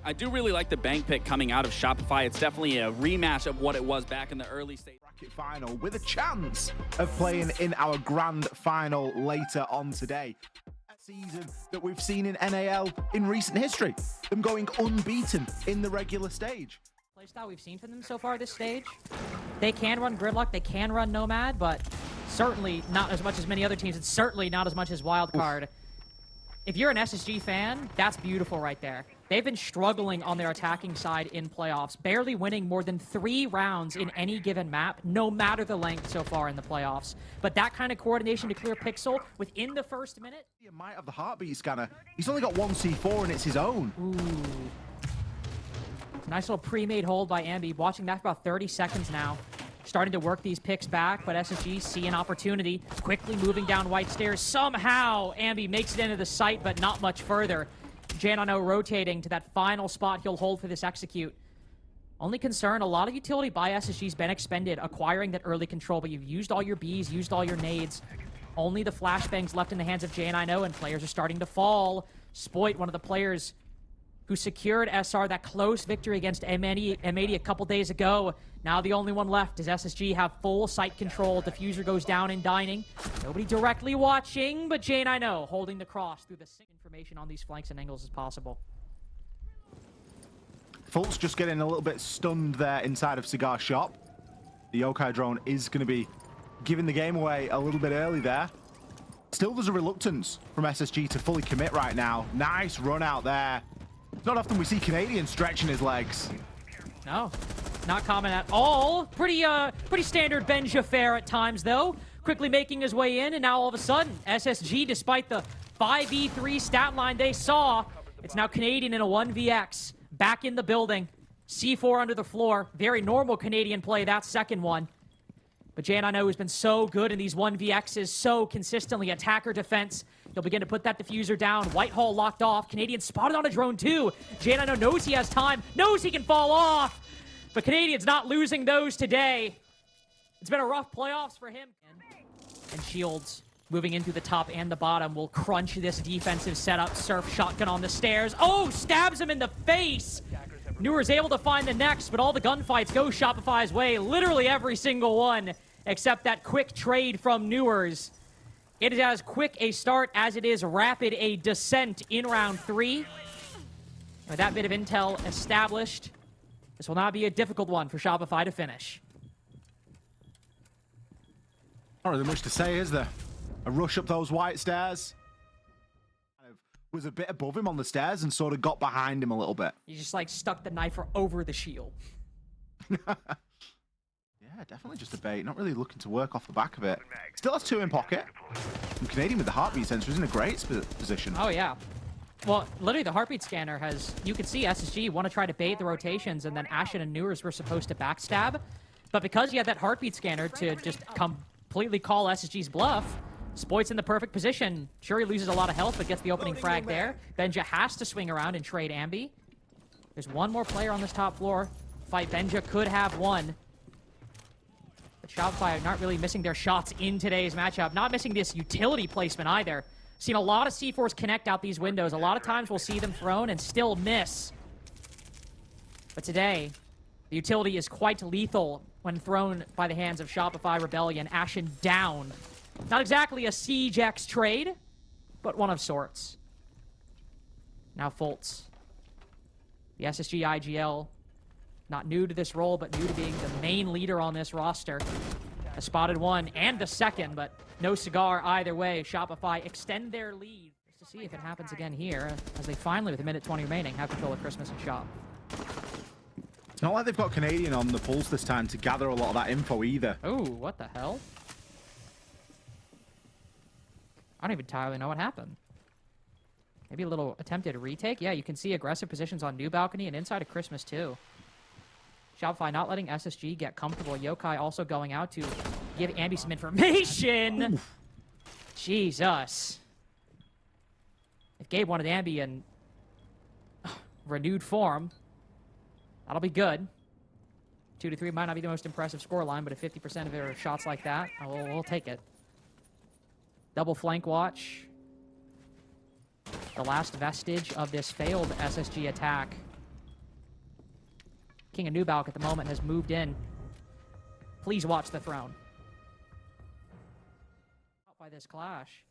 I do really like the bank pick coming out of Shopify. It's definitely a rematch of what it was back in the early stage. Bracket final with a chance of playing in our grand final later on today. A season that we've seen in NAL in recent history, them going unbeaten in the regular stage. Playstyle we've seen from them so far this stage. They can run Gridlock, they can run Nomad, but certainly not as much as many other teams. It's certainly not as much as Wildcard. Oof. If you're an SSG fan, that's beautiful right there. They've been struggling on their attacking side in playoffs, barely winning more than 3 rounds in any given map, no matter the length so far in the playoffs. But that kind of coordination to clear Pixel within the first minute. He might have the heartbeat scanner. He's only got 1 C4 and it's his own. Ooh. Nice little pre-made hold by Ambi. Watching that for about 30 seconds now. Starting to work these picks back, but SSG see an opportunity. Quickly moving down white stairs. Somehow, Ambi makes it into the site, but not much further. Janano rotating to that final spot he'll hold for this execute. Only concern, a lot of utility by SSG's been expended, acquiring that early control, but you've used all your Bs, used all your nades. Only the flashbangs left in the hands of J9O, and players are starting to fall. Spoit, one of the players who secured SR that close victory against M80 a couple days ago. Now the only one left. Does SSG have full site control? Diffuser goes down in dining. Nobody directly watching, but J9O holding the cross through the same information on these flanks and angles as possible. Fultz just getting a little bit stunned there inside of Cigar Shop. The Yokai drone is going to be giving the game away a little bit early there. Still, there's a reluctance from SSG to fully commit right now. Nice run out there. It's not often we see Canadian stretching his legs. No, not common at all. Pretty standard Benja fare at times, though. Quickly making his way in, and now all of a sudden, SSG, despite the 5v3 stat line they saw, it's now Canadian in a 1vx. Back in the building. C4 under the floor. Very normal Canadian play, that second one. But J9O has been so good in these 1vx's, so consistently attacker defense. He'll begin to put that diffuser down. Whitehall locked off. Canadian spotted on a drone too. J9O knows he has time, knows he can fall off. But Canadian's not losing those today. It's been a rough playoffs for him. And Shields moving into the top and the bottom will crunch this defensive setup. Surf shotgun on the stairs. Oh, stabs him in the face. Newer's able to find the next, but all the gunfights go Shopify's way. Literally every single one, except that quick trade from Newer's. It is as quick a start as it is rapid a descent in round 3. With that bit of intel established, this will not be a difficult one for Shopify to finish. Not really much to say, is there? A rush up those white stairs. Was a bit above him on the stairs and sort of got behind him a little bit. You just like stuck the knife over the shield. Yeah, definitely just a bait. Not really looking to work off the back of it. Still has 2 in pocket. And Canadian with the heartbeat sensor is in a great position. Oh, yeah. Well, literally the heartbeat scanner has... You could see SSG want to try to bait the rotations, and then Ashen and Newers were supposed to backstab. But because you had that heartbeat scanner to just completely call SSG's bluff, Spoit's in the perfect position. Sure, he loses a lot of health, but gets the opening frag there. Benja has to swing around and trade Ambi. There's one more player on this top floor. Fight Benja could have won. But Shopify are not really missing their shots in today's matchup. Not missing this utility placement either. Seen a lot of C4s connect out these windows. A lot of times we'll see them thrown and still miss. But today, the utility is quite lethal when thrown by the hands of Shopify Rebellion. Ashen down. Not exactly a Siege X trade, but one of sorts. Now Fultz. The SSG IGL, not new to this role, but new to being the main leader on this roster. A spotted one and the second, but no cigar either way. Shopify extend their lead. Just to see if it happens again here, as they finally, with a minute 20 remaining, have control of Christmas and Shop. It's not like they've got Canadian on the pulse this time to gather a lot of that info either. Oh, what the hell? I don't even entirely know what happened. Maybe a little attempted retake. Yeah, you can see aggressive positions on New Balcony and inside of Christmas too. Shopify not letting SSG get comfortable. Yokai also going out to give Ambi some information. Oof. Jesus. If Gabe wanted Ambi in renewed form, that'll be good. 2-3 might not be the most impressive scoreline, but if 50% of it are shots like that, we'll take it. Double flank watch. The last vestige of this failed SSG attack. King of Nubalk at the moment has moved in. Please watch the throne. By this clash.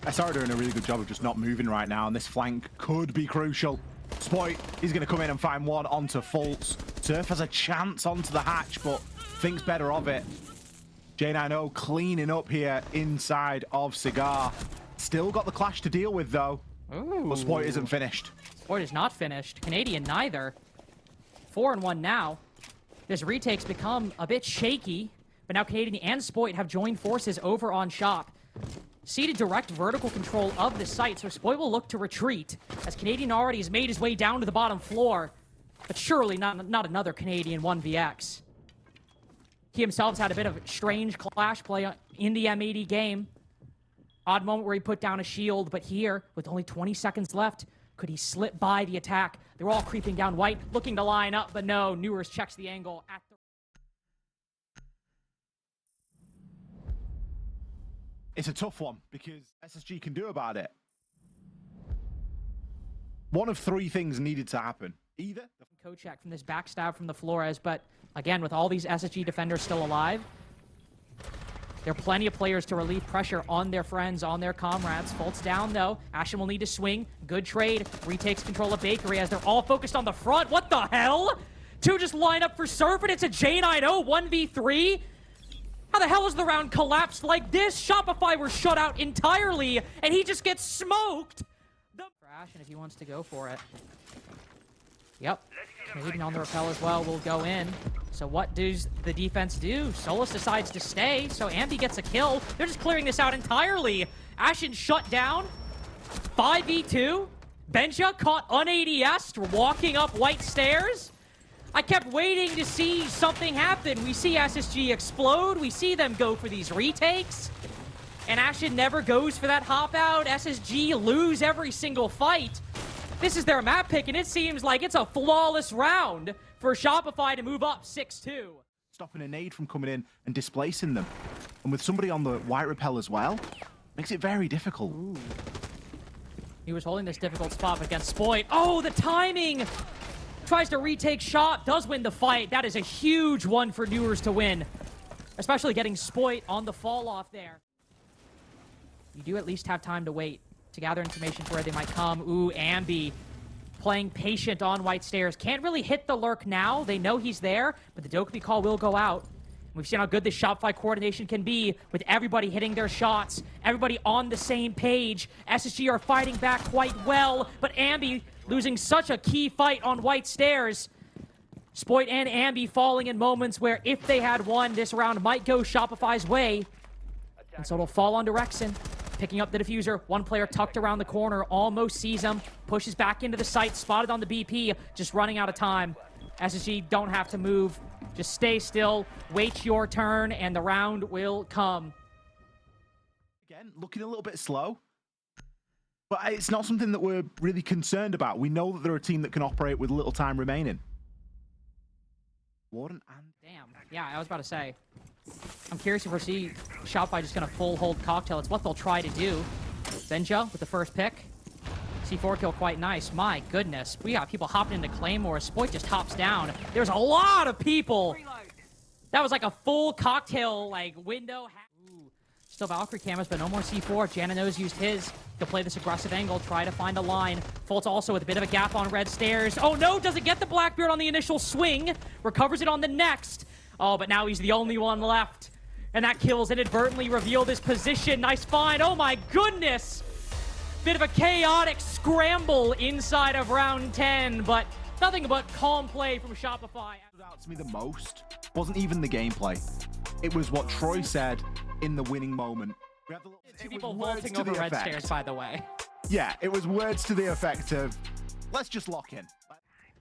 SR are doing a really good job of just not moving right now, and this flank could be crucial. Spoit, he's going to come in and find one onto Fultz. Surf has a chance onto the hatch, but thinks better of it. J90 cleaning up here inside of Cigar. Still got the clash to deal with, though. Ooh. But Spoit isn't finished. Spoit is not finished. Canadian neither. 4-1 now. This retake's become a bit shaky, but now Canadian and Spoit have joined forces over on Shop. Ceded direct vertical control of the site, so Spoit will look to retreat, as Canadian already has made his way down to the bottom floor. But surely not another Canadian 1vx. He himself has had a bit of strange clash play in the M80 game. Odd moment where he put down a shield, but here, with only 20 seconds left, could he slip by the attack? They're all creeping down white, looking to line up, but no, Newers checks the angle at the... It's a tough one, because SSG can do about it. One of three things needed to happen. Either... Co-check from this backstab from the Flores, but again, with all these SSG defenders still alive, there are plenty of players to relieve pressure on their friends, on their comrades. Fultz down, though. Ashen will need to swing. Good trade. Retakes control of Bakery as they're all focused on the front. What the hell? Two just line up for Surf, and it's a J90 1v3? How the hell is the round collapsed like this? Shopify were shut out entirely, and he just gets smoked. Ashen if he wants to go for it. Yep. Canadian on the rappel as well will go in. So what does the defense do? Solus decides to stay, so Ambi gets a kill. They're just clearing this out entirely. Ashen shut down. 5v2. Benja caught un-ADS'd, walking up white stairs. I kept waiting to see something happen. We see SSG explode. We see them go for these retakes. And Ashen never goes for that hop out. SSG lose every single fight. This is their map pick, and it seems like it's a flawless round for Shopify to move up 6-2. Stopping a nade from coming in and displacing them. And with somebody on the white rappel as well, makes it very difficult. Ooh. He was holding this difficult spot against Spoit. Oh, the timing! Tries to retake Shop, does win the fight. That is a huge one for Newers to win. Especially getting Spoit on the fall off there. You do at least have time to wait to gather information for where they might come. Ooh, Ambi playing patient on white stairs. Can't really hit the lurk now. They know he's there, but the Dokkaebi call will go out. We've seen how good this Shopify coordination can be with everybody hitting their shots, everybody on the same page. SSG are fighting back quite well, but Ambi losing such a key fight on white stairs. Spoit and Ambi falling in moments where if they had won, this round might go Shopify's way. And so it'll fall onto Rexon. Picking up the diffuser, one player tucked around the corner, almost sees him, pushes back into the site, spotted on the BP, just running out of time. SSG don't have to move, just stay still, wait your turn, and the round will come. Again, looking a little bit slow, but it's not something that we're really concerned about. We know that they're a team that can operate with little time remaining. Warden and... Damn, yeah, I was about to say. I'm curious if we're seeing Shopify just going to full hold cocktail. It's what they'll try to do. Benja with the first pick. C4 kill quite nice. My goodness. We got people hopping into Claymore. Spoit just hops down. There's a lot of people. That was like a full cocktail like window. Ooh. Still Valkyrie cameras, but no more C4. Janino's used his to play this aggressive angle, try to find a line. Fultz also with a bit of a gap on red stairs. Oh no, doesn't get the Blackbeard on the initial swing. Recovers it on the next. Oh, but now he's the only one left. And that kills inadvertently revealed his position. Nice find. Oh my goodness. Bit of a chaotic scramble inside of round 10, but nothing but calm play from Shopify. What stood out to me the most wasn't even the gameplay. It was what Troy said in the winning moment. We had the little, Two people vaulting over red stairs, by the way. Yeah, it was words to the effect of, let's just lock in.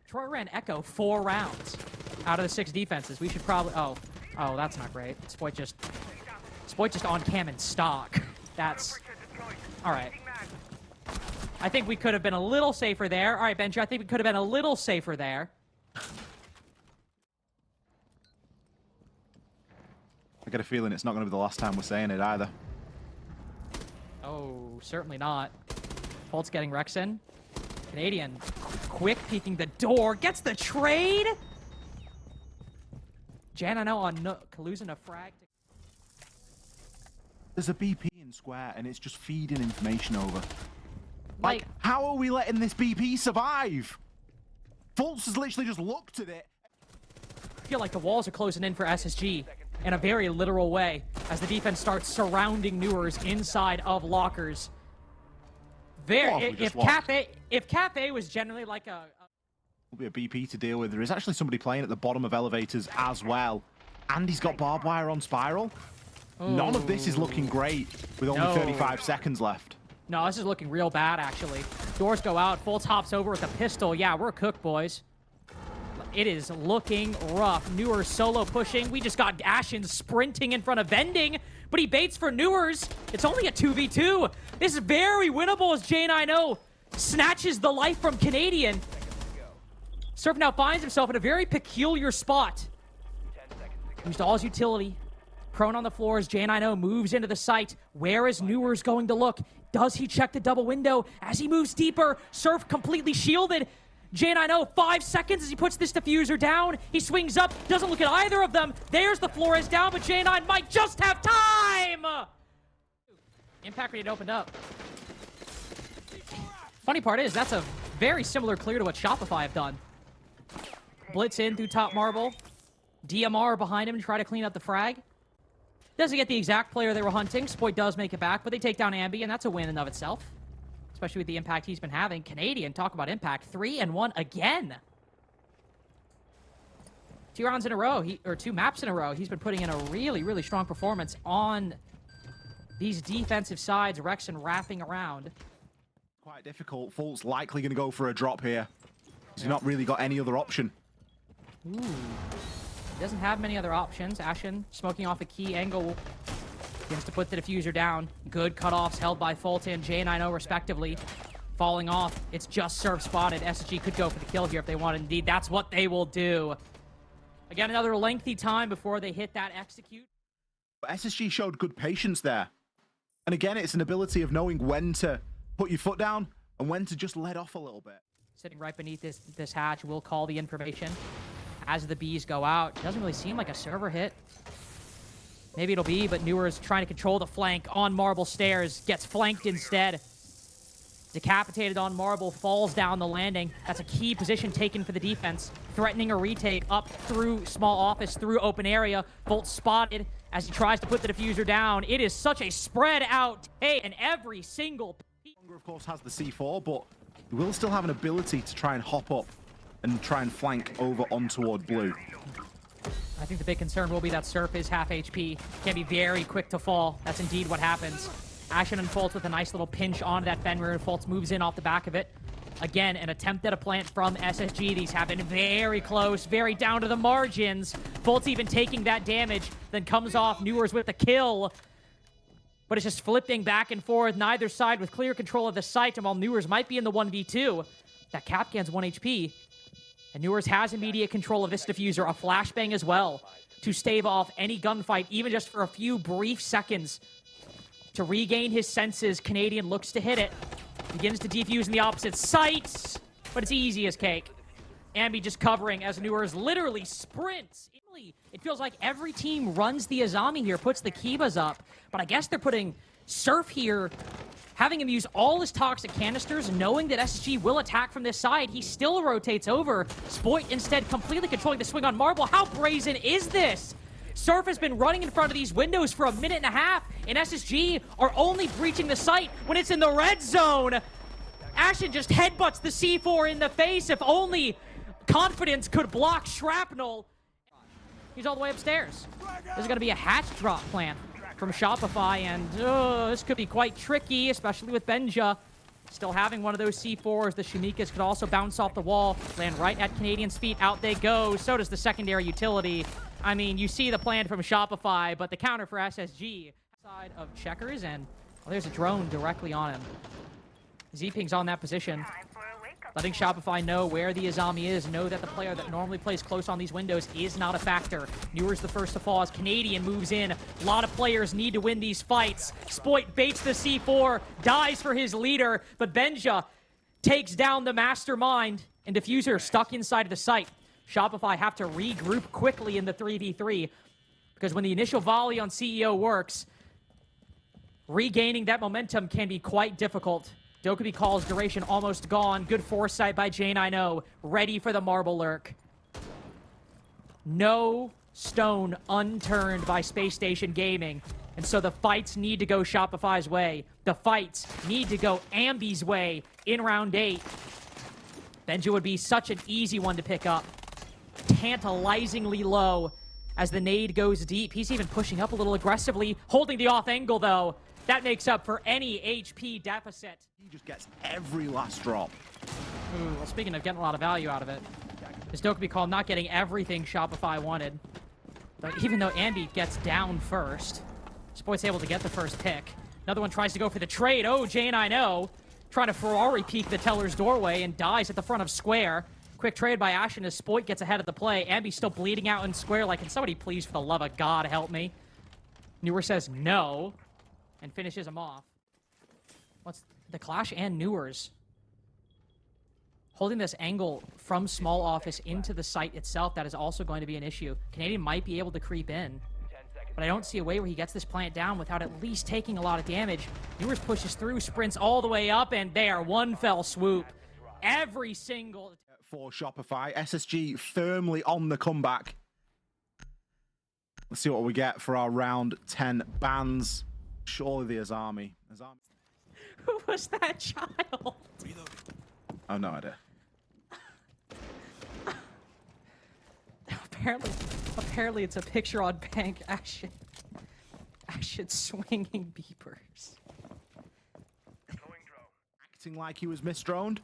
Troy ran Echo 4 rounds out of the 6 defenses. We should probably... Oh, that's not great. Spoit just on cam in stock. That's... All right. I think we could have been a little safer there. All right, Benja, I think we could have been a little safer there. I get a feeling it's not going to be the last time we're saying it either. Oh, certainly not. Folt's getting Rex in. Canadian, quick peeking the door, gets the trade. Janano on Nook, losing a frag. There's a BP in square, and it's just feeding information over. Like, how are we letting this BP survive? Fultz has literally just looked at it. I feel like the walls are closing in for SSG in a very literal way as the defense starts surrounding Newers inside of lockers. If Cafe was generally like Will be a BP to deal with. There is actually somebody playing at the bottom of elevators as well. And he's got barbed wire on Spiral. Ooh. None of this is looking great with only 35 seconds left. No, this is looking real bad, actually. Doors go out. Fultz hops over with a pistol. Yeah, we're cooked, boys. It is looking rough. Newers solo pushing. We just got Ashen sprinting in front of Vending, but he baits for Newers. It's only a 2v2. This is very winnable as J90 snatches the life from Canadian. Surf now finds himself in a very peculiar spot. Used all his utility. Prone on the floor as J90 moves into the site. Where is Newers going to look? Does he check the double window? As he moves deeper, Surf completely shielded. J90, 5 seconds as he puts this diffuser down. He swings up, doesn't look at either of them. There's the Flores down, but J9 might just have time! Impact grenade opened up. Funny part is, that's a very similar clear to what Shopify have done. Blitz in through top marble. DMR behind him to try to clean up the frag. Doesn't get the exact player they were hunting. Spoit does make it back, but they take down Ambi, and that's a win in and of itself. Especially with the impact he's been having. Canadian, talk about impact. 3-1 again. 2 rounds in a row, or 2 maps in a row. He's been putting in a really, really strong performance on these defensive sides. Rexon wrapping around. Quite difficult. Fultz likely going to go for a drop here. He's not really got any other option. Ooh. He doesn't have many other options. Ashen smoking off a key angle. Begins to put the diffuser down. Good cutoffs held by Fulton and J90 respectively. Falling off. It's just Surf spotted. SSG could go for the kill here if they wanted. Indeed, that's what they will do. Again, another lengthy time before they hit that execute. But SSG showed good patience there. And again, it's an ability of knowing when to put your foot down and when to just let off a little bit. Sitting right beneath this hatch, we'll call the information. As the Bs go out, it doesn't really seem like a server hit. Maybe it'll be, but Newers trying to control the flank on Marble Stairs. Gets flanked instead. Decapitated on Marble, falls down the landing. That's a key position taken for the defense. Threatening a retake up through small office, through open area. Bolt spotted as he tries to put the diffuser down. It is such a spread out take, and every single... Hunger, of course, has the C4, but he will still have an ability to try and hop up and try and flank over on toward blue. I think the big concern will be that Surf is half HP. Can be very quick to fall. That's indeed what happens. Ashen and Fultz with a nice little pinch onto that Fenrir, and Fultz moves in off the back of it. Again, an attempt at a plant from SSG. These have been very close, very down to the margins. Fultz even taking that damage, then comes off Newers with the kill. But it's just flipping back and forth, neither side with clear control of the site, and while Newers might be in the 1v2, that Capcan's 1 HP. And Newers has immediate control of this diffuser, a flashbang as well, to stave off any gunfight, even just for a few brief seconds. To regain his senses, Canadian looks to hit it. Begins to defuse in the opposite site, but it's easy as cake. Ambi just covering as Newers literally sprints. It feels like every team runs the Azami here, puts the Kibas up, but I guess they're putting Surf here, having him use all his toxic canisters, knowing that SSG will attack from this side. He still rotates over. Spoit instead completely controlling the swing on Marble. How brazen is this? Surf has been running in front of these windows for a minute and a half, and SSG are only breaching the site when it's in the red zone. Ashen just headbutts the C4 in the face. If only Confidence could block Shrapnel. He's all the way upstairs. This is going to be a hatch drop plan from Shopify, and this could be quite tricky, especially with Benja still having one of those C4s. The Shunikas could also bounce off the wall, land right at Canadian's feet. Out they go. So does the secondary utility. I mean, you see the plan from Shopify, but the counter for SSG. Side of Checkers, and there's a drone directly on him. Z-Ping's on that position. letting Shopify know where the Azami is, know that the player that normally plays close on these windows is not a factor. Newer's the first to fall as Canadian moves in. A lot of players need to win these fights. Spoit baits the C4, dies for his leader, but Benja takes down the mastermind, and Diffuser stuck inside of the site. Shopify have to regroup quickly in the 3v3, because when the initial volley on CEO works, regaining that momentum can be quite difficult. Dokkaebi calls duration almost gone. Good foresight by J90, ready for the marble lurk. No stone unturned by Spacestation Gaming, and so the fights need to go Shopify's way. The fights need to go Ambi's way in round 8. Benja would be such an easy one to pick up. Tantalizingly low as the nade goes deep. He's even pushing up a little aggressively, holding the off angle though. That makes up for any HP deficit. He just gets every last drop. Ooh, well, speaking of getting a lot of value out of it, this Dokkaebi call not getting everything Shopify wanted. But even though Ambi gets down first, Spoit's able to get the first pick. Another one tries to go for the trade. Oh, J90 trying to Ferrari peek the teller's doorway and dies at the front of square. Quick trade by Ashen as Spoit gets ahead of the play. Ambi's still bleeding out in square like, can somebody please, for the love of God, help me? Newer says no and finishes him off. What's the Clash and Newers holding this angle from small office into the site itself? That is also going to be an issue. Canadian might be able to creep in, but I don't see a way where he gets this plant down without at least taking a lot of damage. Newers pushes through, sprints all the way up, and there, one fell swoop. Every single... For Shopify, SSG firmly on the comeback. Let's see what we get for our round 10 bans. Surely the Azami. Who was that child? I have no idea. Apparently it's a picture on Bank. Ashen swinging beepers. Acting like he was misdroned.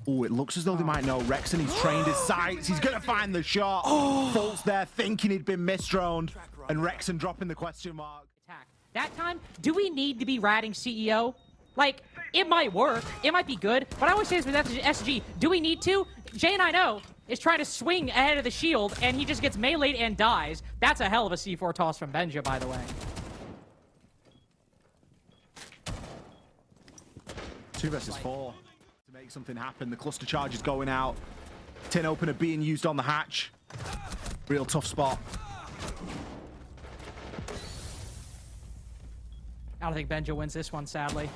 Oh, it looks as though they might know. Rexon, he's trained his sights. He's going to find the shot. Fultz there thinking he'd been misdroned. And Rexon dropping the question mark. Attack. That time, do we need to be ratting CEO? Like, it might work. It might be good. But I always say this with SSG. Do we need to? J90 is trying to swing ahead of the shield, and he just gets meleeed and dies. That's a hell of a C4 toss from Benja, by the way. 2 versus 4. To make something happen. The cluster charge is going out. Tin opener being used on the hatch. Real tough spot. I don't think Benja wins this one, sadly.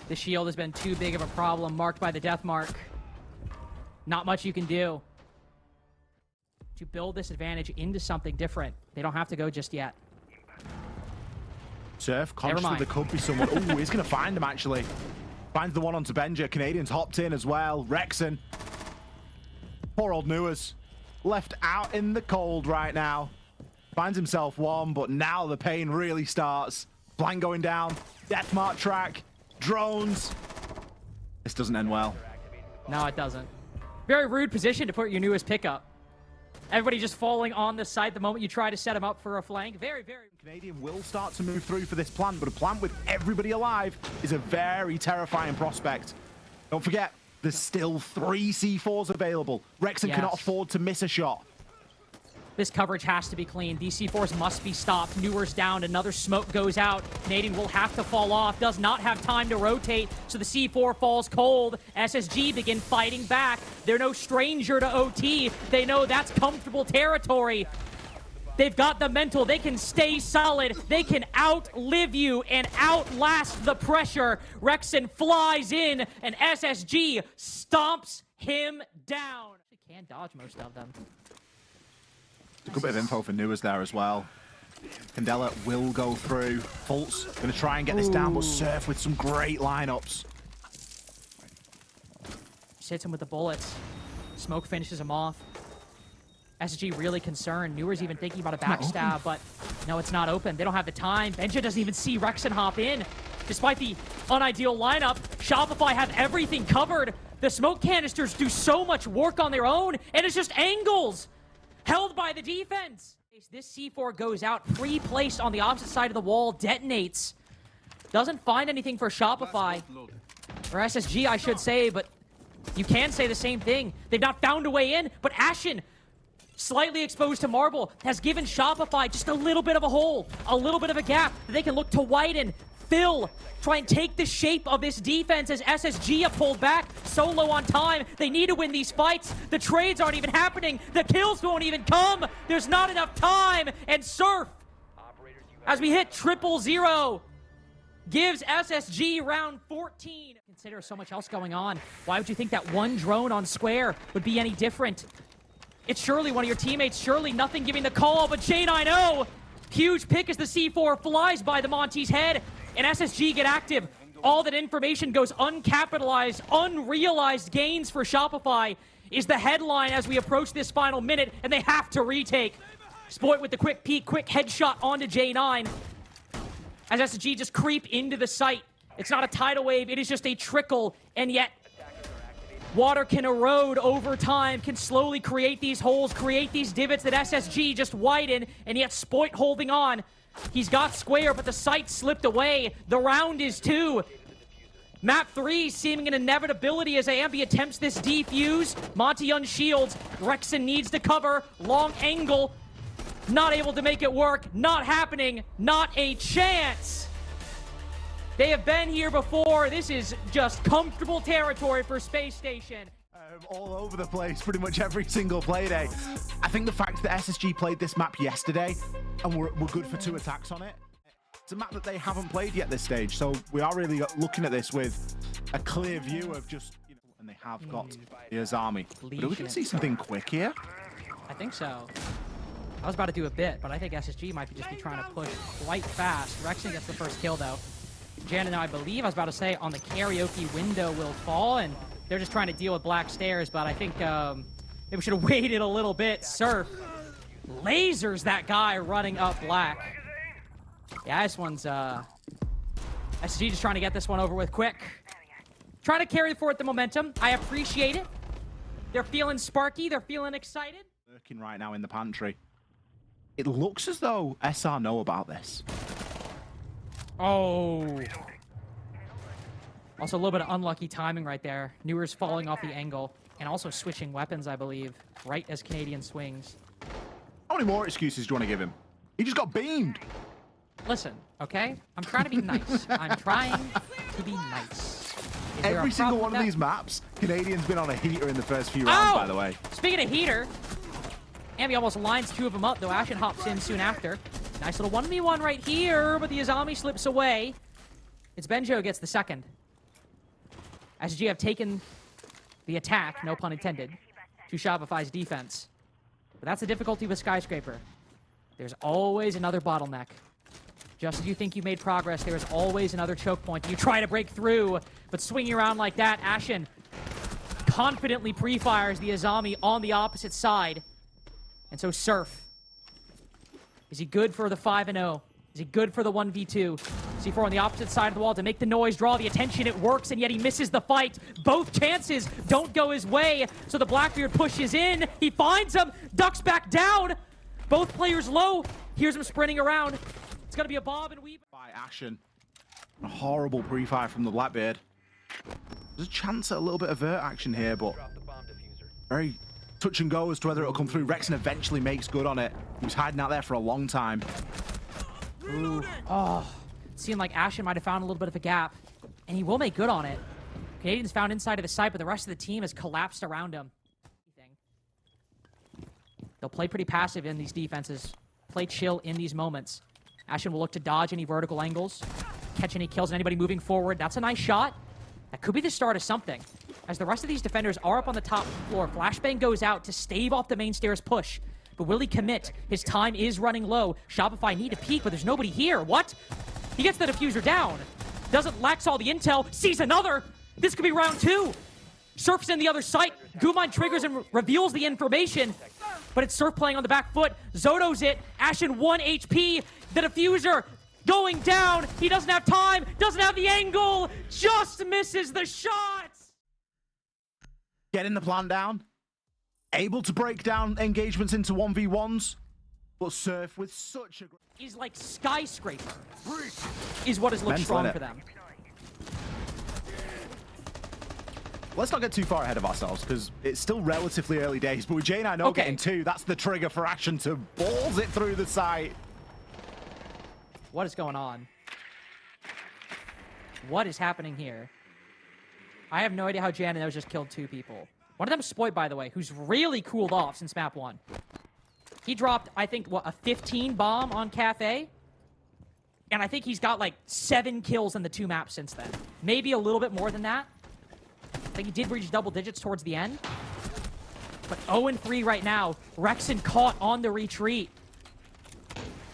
The shield has been too big of a problem, marked by the death mark. Not much you can do to build this advantage into something different. They don't have to go just yet. Surf, conscious that there could be someone. Oh, he's going to find him, actually. Finds the one onto Benja. Canadians hopped in as well. Rexon. Poor old Newers. Left out in the cold right now. Finds himself one, but now the pain really starts. Blank going down. Death mark track. Drones. This doesn't end well. No, it doesn't. Very rude position to put your newest pickup. Everybody just falling on the site the moment you try to set him up for a flank. Very... Canadian will start to move through for this plant, but a plant with everybody alive is a very terrifying prospect. Don't forget, there's still 3 C4s available. Rexon cannot afford to miss a shot. This coverage has to be clean. These C4s must be stopped. Newer's down. Another smoke goes out. Canadian will have to fall off. Does not have time to rotate, so the C4 falls cold. SSG begin fighting back. They're no stranger to OT. They know that's comfortable territory. They've got the mental. They can stay solid. They can outlive you and outlast the pressure. Rexon flies in, and SSG stomps him down. They can dodge most of them. A good bit of info for Newers there as well. Candela will go through. Fultz going to try and get this down, but Surf with some great lineups. Just hits him with the bullets. Smoke finishes him off. SSG really concerned. Newer's even thinking about a backstab, but no, it's not open. They don't have the time. Benja doesn't even see Rexon hop in. Despite the unideal lineup, Shopify have everything covered. The smoke canisters do so much work on their own, and it's just angles held by the defense. This C4 goes out, pre-placed on the opposite side of the wall, detonates. Doesn't find anything for Shopify. Or SSG, I should say, but you can say the same thing. They've not found a way in, but Ashen, slightly exposed to Marble, has given Shopify just a little bit of a hole, a little bit of a gap that they can look to widen, fill, try and take the shape of this defense as SSG have pulled back so low on time. They need to win these fights. The trades aren't even happening. The kills won't even come. There's not enough time. And Surf, as we hit 000, gives SSG round 14. Consider so much else going on. Why would you think that one drone on Square would be any different? It's surely one of your teammates, surely nothing giving the call, but J9O, huge pick as the C4 flies by the Monty's head, and SSG get active. All that information goes uncapitalized, unrealized gains for Shopify is the headline as we approach this final minute, and they have to retake. Spoit with the quick peek, quick headshot onto J9. As SSG just creep into the site. It's not a tidal wave, it is just a trickle, and yet water can erode over time, can slowly create these holes, create these divots that SSG just widen, and yet Spoit holding on. He's got Square, but the site slipped away. The round is 2. Map 3 seeming an inevitability as Ambi attempts this defuse. Monty unshields. Rexon needs to cover. Long angle. Not able to make it work. Not happening. Not a chance. They have been here before. This is just comfortable territory for Spacestation. All over the place, pretty much every single play day. I think the fact that SSG played this map yesterday and we're good for 2 attacks on it. It's a map that they haven't played yet this stage, so we are really looking at this with a clear view of just, you know, and they have got the Azami. But are we going to see something quick here? I think so. I was about to do a bit, but I think SSG might just be trying to push quite fast. Rexon gets the first kill, though. Jan and I believe, I was about to say, on the karaoke window will fall, and they're just trying to deal with black stairs, but I think maybe we should have waited a little bit. Surf lasers that guy running up black. Yeah, this one's SSG just trying to get this one over with quick. Trying to carry forward the momentum. I appreciate it. They're feeling sparky. They're feeling excited. Working right now in the pantry. It looks as though SR know about this. Oh. Also a little bit of unlucky timing right there. Newer's falling off the angle and also switching weapons, I believe, right as Canadian swings. How many more excuses do you want to give him? He just got beamed. Listen, okay? I'm trying to be nice. I'm trying to be nice. Every single one of these maps, Canadian's been on a heater in the first few rounds, by the way. Speaking of heater, Ambi almost lines 2 of them up, though Ashen hops in soon after. Nice little 1v1 right here, but the Azami slips away. It's Benjo gets the second. SSG have taken the attack, no pun intended, to Shopify's defense. But that's the difficulty with Skyscraper. There's always another bottleneck. Just as you think you made progress, there is always another choke point. You try to break through, but swinging around like that, Ashen confidently pre-fires the Azami on the opposite side. And so Surf, is he good for the 5-0? Is he good for the 1v2? C4 on the opposite side of the wall to make the noise, draw the attention. It works, and yet he misses the fight. Both chances don't go his way, so the Blackbeard pushes in. He finds him, ducks back down. Both players low. Here's him sprinting around. It's going to be a bob and weave. By Ashen. A horrible pre-fire from the Blackbeard. There's a chance at a little bit of vert action here, but very touch and go as to whether it'll come through. Rexon eventually makes good on it. He was hiding out there for a long time. Ooh. Oh, it seemed like Ashen might have found a little bit of a gap, and he will make good on it. Canadians found inside of the site, but the rest of the team has collapsed around him. They'll play pretty passive in these defenses, play chill in these moments. Ashen will look to dodge any vertical angles, catch any kills, and anybody moving forward. That's a nice shot. That could be the start of something. As the rest of these defenders are up on the top floor, Flashbang goes out to stave off the main stairs push. But will he commit? His time is running low. Shopify need to peek, but there's nobody here. What? He gets the diffuser down. Doesn't lax all the intel. Sees another. This could be round 2. Surf's in the other site. Gumine triggers and reveals the information. But it's Surf playing on the back foot. Zoto's it. Ashen 1 HP. The diffuser going down. He doesn't have time. Doesn't have the angle. Just misses the shots. Getting the plan down. Able to break down engagements into 1v1s. But Surf with such a... Is like Skyscraper. Is what has looked strong for them. let's not get too far ahead of ourselves because it's still relatively early days. But with J9 Okay. getting 2, that's the trigger for Ashen to balls it through the site. What is going on? What is happening here? I have no idea how J9 just killed 2 people. One of them is Spoit, by the way, who's really cooled off since map 1. He dropped, I think, what, a 15 bomb on Cafe? And I think he's got like 7 kills in the 2 maps since then. Maybe a little bit more than that. I think he did reach double digits towards the end. But 0-3 right now. Rexon caught on the retreat.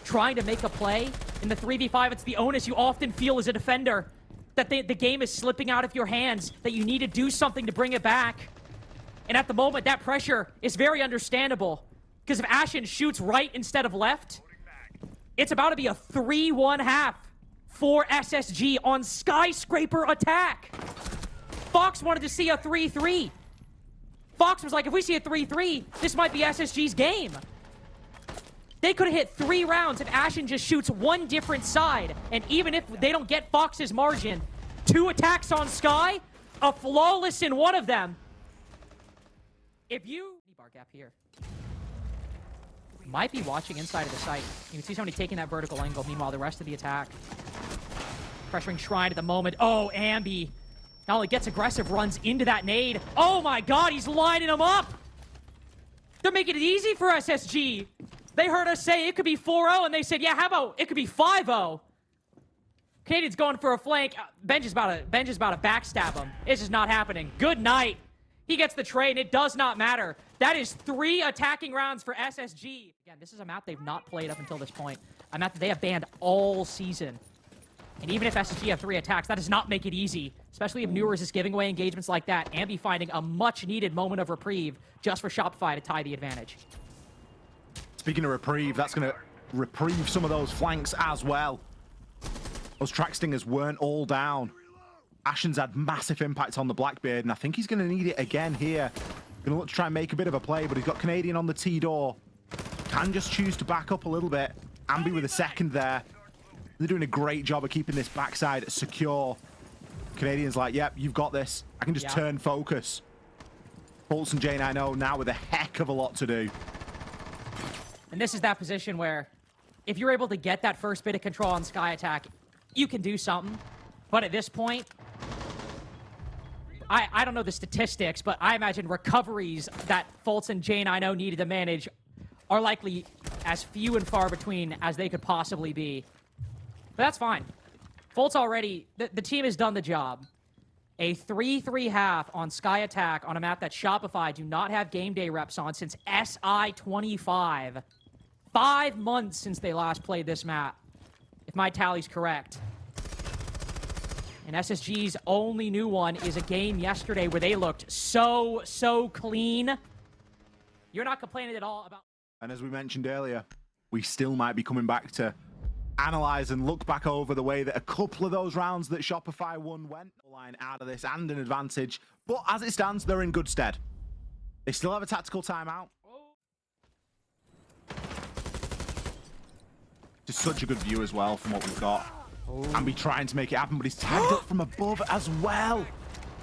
Trying to make a play. In the 3v5, it's the onus you often feel as a defender. That the game is slipping out of your hands. That you need to do something to bring it back. And at the moment, that pressure is very understandable. Because if Ashen shoots right instead of left, it's about to be a 3-1-1 for SSG on Skyscraper attack. Fox wanted to see a 3-3. Fox was like, if we see a 3-3, this might be SSG's game. They could have hit 3 rounds if Ashen just shoots one different side. And even if they don't get Fox's margin, 2 attacks on Sky, a flawless in one of them. If you... Bar gap here. Might be watching inside of the site. You can see somebody taking that vertical angle. Meanwhile, the rest of the attack. Pressuring Shrine at the moment. Oh, Ambi. Not only gets aggressive, runs into that nade. Oh my god, he's lining them up! They're making it easy for SSG. They heard us say it could be 4-0, and they said, yeah, how about it could be 5-0? Canadian's going for a flank. Benj is about to backstab him. It's just not happening. Good night. He gets the trade, and it does not matter. That is 3 attacking rounds for SSG. Again, this is a map they've not played up until this point. A map that they have banned all season. And even if SSG have 3 attacks, that does not make it easy. Especially if Newers is giving away engagements like that. Ambi finding a much-needed moment of reprieve just for Shopify to tie the advantage. Speaking of reprieve, that's going to reprieve some of those flanks as well. Those track stingers weren't all down. Ashen's had massive impact on the Blackbeard, and I think he's going to need it again here. Going to look to try and make a bit of a play, but he's got Canadian on the T-door. Can just choose to back up a little bit. Ambi with a second there. They're doing a great job of keeping this backside secure. Canadian's like, yep, you've got this. I can just turn focus. Bolts and J9 now with a heck of a lot to do. And this is that position where if you're able to get that first bit of control on Sky Attack, you can do something. But at this point, I don't know the statistics, but I imagine recoveries that Fultz and J9 needed to manage are likely as few and far between as they could possibly be. But that's fine. Fultz already, the team has done the job. A 3-3 on Sky Attack on a map that Shopify do not have game day reps on since SI25. 5 months since they last played this map, if my tally's correct. And SSG's only new one is a game yesterday where they looked so clean. You're not complaining at all about... And as we mentioned earlier, we still might be coming back to analyze and look back over the way that a couple of those rounds that Shopify won went. Line out of this and an advantage. But as it stands, they're in good stead. They still have a tactical timeout. Just such a good view as well from what we've got. Ambi trying to make it happen, but he's tagged up from above as well.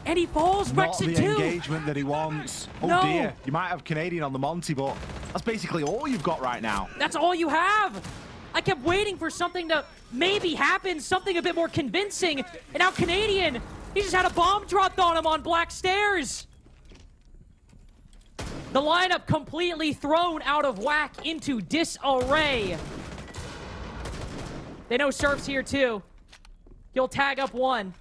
And he falls, Not Rexon the too. engagement that he wants. Oh No. dear, you might have Canadian on the Monty, but that's basically all you've got right now. That's all you have. I kept waiting for something to maybe happen, something a bit more convincing. And now Canadian, he just had a bomb dropped on him on Black Stairs. The lineup completely thrown out of whack into disarray. They know Surf's here too. He'll tag up one.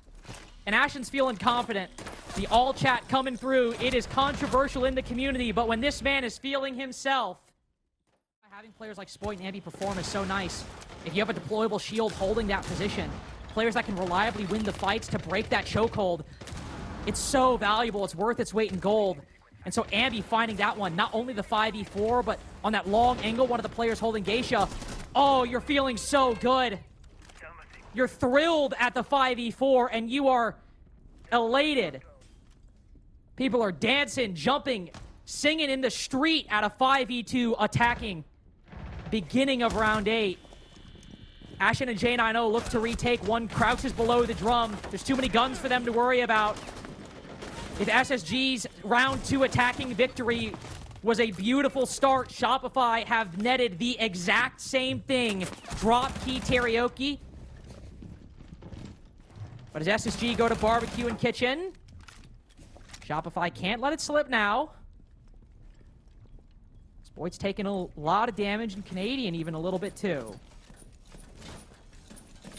And Ashen's feeling confident. The all chat coming through. It is controversial in the community, but when this man is feeling himself, having players like Spoit and Ambi perform is so nice. If you have a deployable shield holding that position, players that can reliably win the fights to break that chokehold, it's so valuable. It's worth its weight in gold. And so Ambi finding that one, not only the 5v4, but on that long angle, one of the players holding Geisha. Oh, you're feeling so good. You're thrilled at the 5v4, and you are elated. People are dancing, jumping, singing in the street at a 5v2 attacking. Beginning of round 8. Ashen and J9 look to retake. One crouches below the drum. There's too many guns for them to worry about. If SSG's round 2 attacking victory was a beautiful start, Shopify have netted the exact same thing. Drop key Teriyuki. But as SSG go to barbecue and kitchen, Shopify can't let it slip now. Boyd's taking a lot of damage, and Canadian even a little bit too.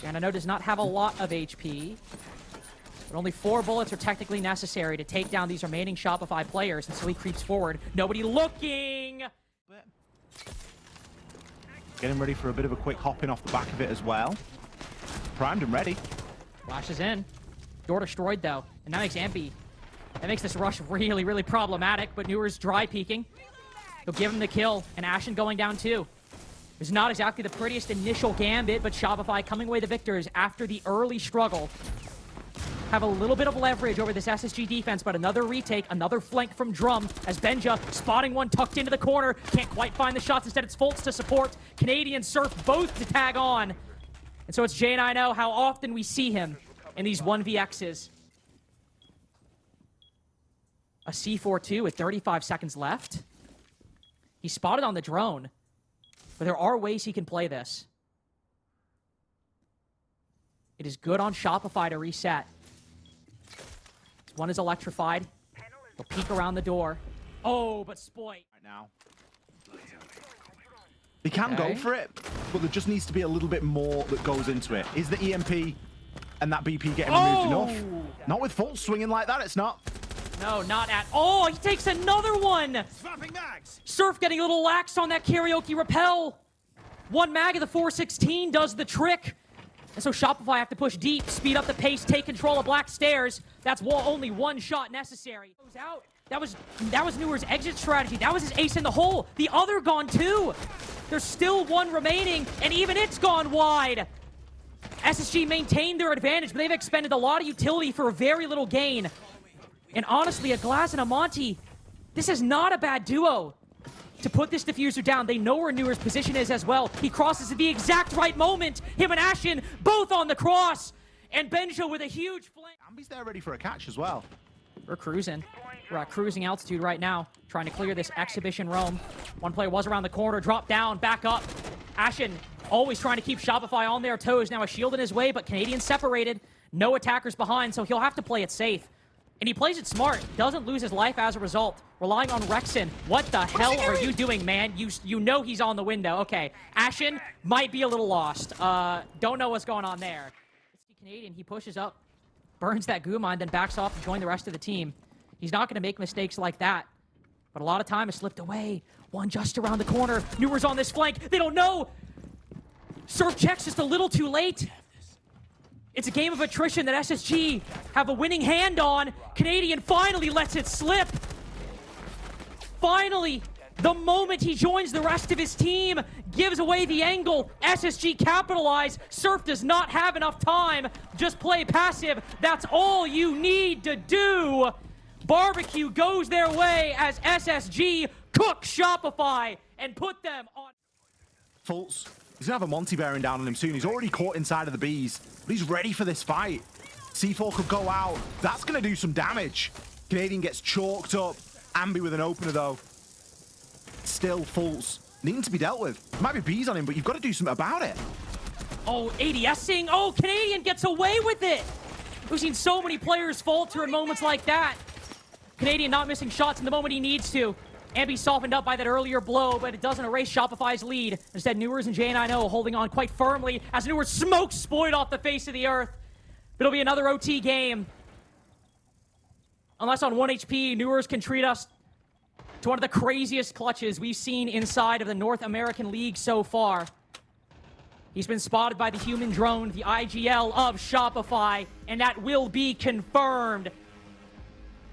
Janano does not have a lot of HP, but only 4 bullets are technically necessary to take down these remaining Shopify players, and so he creeps forward. Nobody looking! Getting ready for a bit of a quick hop in off the back of it as well. Primed and ready. Flashes in. Door destroyed though, and that makes Ambi. That makes this rush really, really problematic, but Newer's dry peeking. He'll give him the kill, and Ashen going down too. It's not exactly the prettiest initial gambit, but Shopify coming away the victors after the early struggle. Have a little bit of leverage over this SSG defense, but another retake, another flank from Drum, as Benja spotting one tucked into the corner. Can't quite find the shots, instead it's Fultz to support. Canadian Surf both to tag on. And so it's J9O, how often we see him in these 1vx's. A C4-2 with 35 seconds left. He's spotted on the drone, but there are ways he can play this. It is good on Shopify to reset. One is electrified. He'll peek around the door. Oh, but Spoit. Right now. They can go for it, but there just needs to be a little bit more that goes into it. Is the EMP and that BP getting removed enough? Not with Fultz swinging like that, it's not. No, not at all. He takes another one. Surf getting a little lax on that karaoke rappel. 1 mag of the 416 does the trick. And so Shopify have to push deep, speed up the pace, take control of Black Stairs. That's only 1 shot necessary. Goes out. That was Newer's exit strategy. That was his ace in the hole. The other gone too. There's still 1 remaining, and even it's gone wide. SSG maintained their advantage, but they've expended a lot of utility for very little gain. And honestly, a Glass and a Monty, this is not a bad duo to put this diffuser down. They know where Newer's position is as well. He crosses at the exact right moment. Him and Ashen both on the cross. And Benja with a huge flank. Ambi's there ready for a catch as well. We're cruising. We're at cruising altitude right now, trying to clear this exhibition roam. One player was around the corner, dropped down, back up. Ashen always trying to keep Shopify on their toes. Now a shield in his way, but Canadian separated. No attackers behind, so he'll have to play it safe. And he plays it smart, doesn't lose his life as a result. Relying on Rexon. What the hell are you doing, man? You know he's on the window. Okay, Ashen might be a little lost. Don't know what's going on there. It's the Canadian, he pushes up, burns that goo mine, then backs off to join the rest of the team. He's not going to make mistakes like that. But a lot of time has slipped away. One just around the corner. Newer's on this flank. They don't know. Surf checks just a little too late. It's a game of attrition that SSG have a winning hand on. Canadian finally lets it slip. Finally, the moment he joins the rest of his team, gives away the angle. SSG capitalize. Surf does not have enough time. Just play passive. That's all you need to do. Barbecue goes their way as SSG cook Shopify and put them on. Fultz. He's gonna have a Monty bearing down on him soon. He's already caught inside of the bees, but he's ready for this fight. C4 could go out. That's gonna do some damage. Canadian gets chalked up. Ambi with an opener though. Still Fultz. Needing to be dealt with. There might be bees on him, but you've got to do something about it. Oh, ADSing. Oh, Canadian gets away with it. We've seen so many players falter in moments like that. Canadian not missing shots in the moment he needs to. Ambi softened up by that earlier blow, but it doesn't erase Shopify's lead. Instead, Newers and J9O holding on quite firmly as Newers smokes Spoiled off the face of the earth. It'll be another OT game. Unless on 1 HP, Newers can treat us to one of the craziest clutches we've seen inside of the North American League so far. He's been spotted by the human drone, the IGL of Shopify, and that will be confirmed.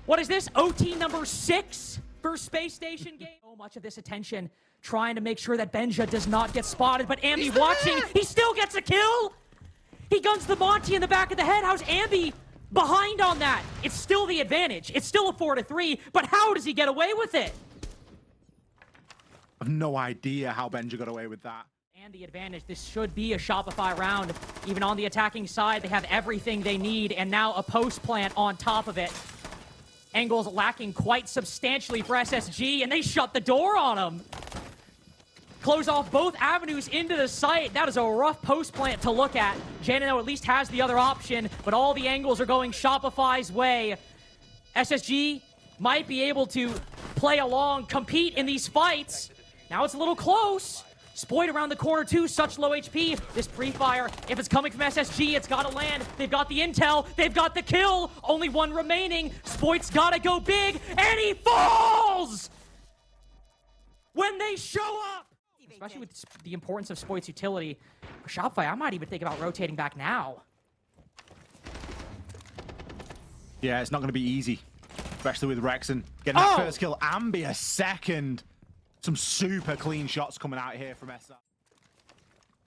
What is this? OT number 6 for Spacestation game? So much of this attention trying to make sure that Benja does not get spotted, but Ambi watching, he still gets a kill! He guns the Monty in the back of the head. How's Ambi behind on that? It's still the advantage. It's still a 4-3, but how does he get away with it? I have no idea how Benja got away with that. And the advantage. This should be a Shopify round. Even on the attacking side, they have everything they need, and now a post plant on top of it. Angles lacking quite substantially for SSG, and they shut the door on him. Close off both avenues into the site. That is a rough post plant to look at. Janino at least has the other option, but all the angles are going Shopify's way. SSG might be able to play along, compete in these fights. Now it's a little close. Spoit around the corner too, such low HP. This pre-fire, if it's coming from SSG, it's gotta land. They've got the intel, they've got the kill. Only one remaining. Spoit's gotta go big, and he falls! When they show up! Especially with the importance of Spoit's utility. For Shopify, I might even think about rotating back now. Yeah, it's not gonna be easy. Especially with Rexon getting that first kill and be a second. Some super clean shots coming out here from SR.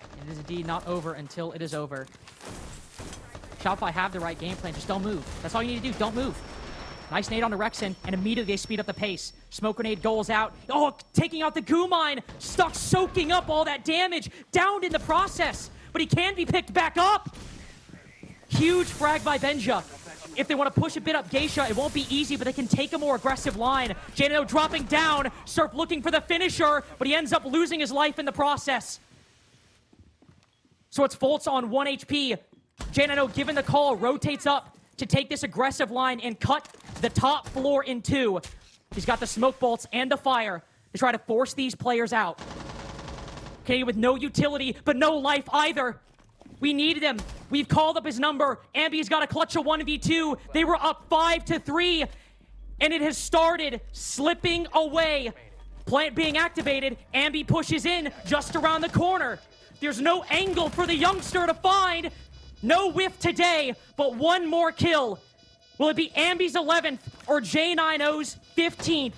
It is indeed not over until it is over. Shopify have the right game plan, just don't move. That's all you need to do, don't move. Nice nade onto Rexon, and immediately they speed up the pace. Smoke grenade goes out. Oh, taking out the goo mine. Stuck soaking up all that damage. Downed in the process, but he can be picked back up. Huge frag by Benja. If they want to push a bit up Geisha, it won't be easy, but they can take a more aggressive line. Janino dropping down, Surf looking for the finisher, but he ends up losing his life in the process. So it's Fultz on 1 HP. Janino, given the call, rotates up to take this aggressive line and cut the top floor in two. He's got the smoke bolts and the fire to try to force these players out. Okay, with no utility, but no life either. We needed him. We've called up his number. Ambi's got a clutch of 1v2. They were up 5-3, and it has started slipping away. Plant being activated. Ambi pushes in just around the corner. There's no angle for the youngster to find. No whiff today, but one more kill. Will it be Ambi's 11th or J90's 15th?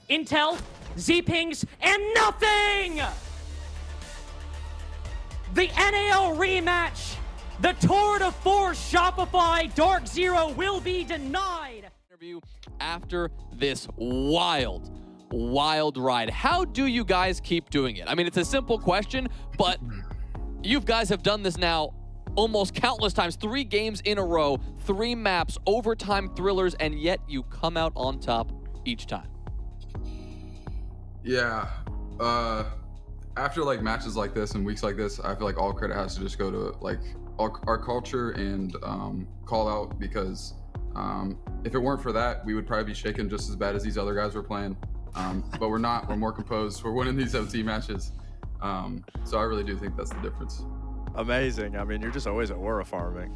Intel, Z-pings, and nothing! The NAL rematch, the tour de force Shopify DarkZero will be denied. Interview after this wild ride. How do you guys keep doing it? I mean, it's a simple question, but you guys have done this now almost countless times. 3 games in a row, 3 maps, overtime thrillers, and yet you come out on top each time. Yeah. After like matches like this and weeks like this, I feel like all credit has to just go to like our culture and call out, because if it weren't for that, we would probably be shaken just as bad as these other guys were playing. But we're not. We're more composed. We're winning these MT matches. So I really do think that's the difference. Amazing. I mean, you're just always at aura farming.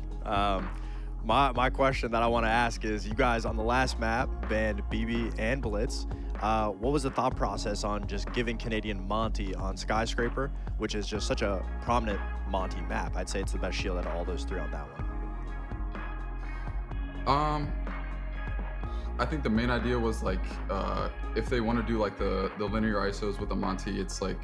My question that I want to ask is, you guys on the last map banned BB and Blitz. What was the thought process on just giving Canadian Monty on Skyscraper, which is just such a prominent Monty map? I'd say it's the best shield out of all those 3 on that one. I think the main idea was like, if they want to do like the linear ISOs with the Monty, it's like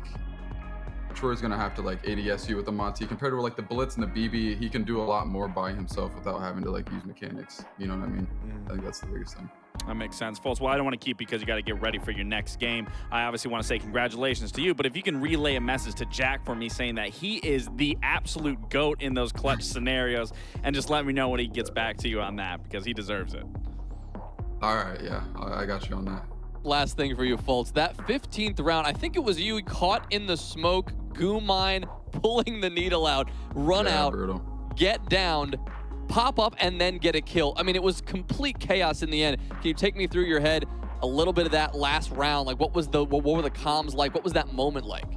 Troy's gonna have to like ADS you with the Monty compared to like the Blitz and the BB. He can do a lot more by himself without having to like use mechanics. You know what I mean? I think that's the biggest thing. That makes sense. Fultz, well, I don't want to keep you because you got to get ready for your next game. I obviously want to say congratulations to you, but if you can relay a message to Jack for me saying that he is the absolute GOAT in those clutch scenarios, and just let me know when he gets back to you on that, because he deserves it. All right, yeah, I got you on that. Last thing for you, Fultz. That 15th round, I think it was you caught in the smoke, goo mine, pulling the needle out, run out, brutal. Get downed, pop up, and then get a kill. I mean, it was complete chaos in the end. Can you take me through your head a little bit of that last round? Like, what were the comms like? What was that moment like?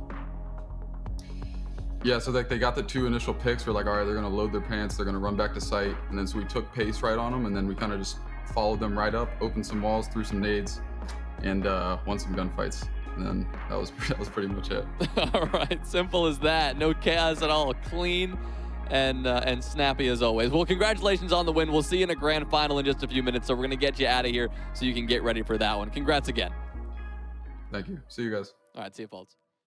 Yeah, so like they got the 2 initial picks. We're like, all right, they're gonna load their pants, they're gonna run back to site, and then so we took pace right on them, and then we kind of just followed them right up, opened some walls, threw some nades, and won some gunfights. And then that was pretty much it. All right, simple as that. No chaos at all. Clean and snappy as always. Well, congratulations on the win. We'll see you in a grand final in just a few minutes, so we're going to get you out of here so you can get ready for that one. Congrats again. Thank you. See you guys. All right, see you, Fultz.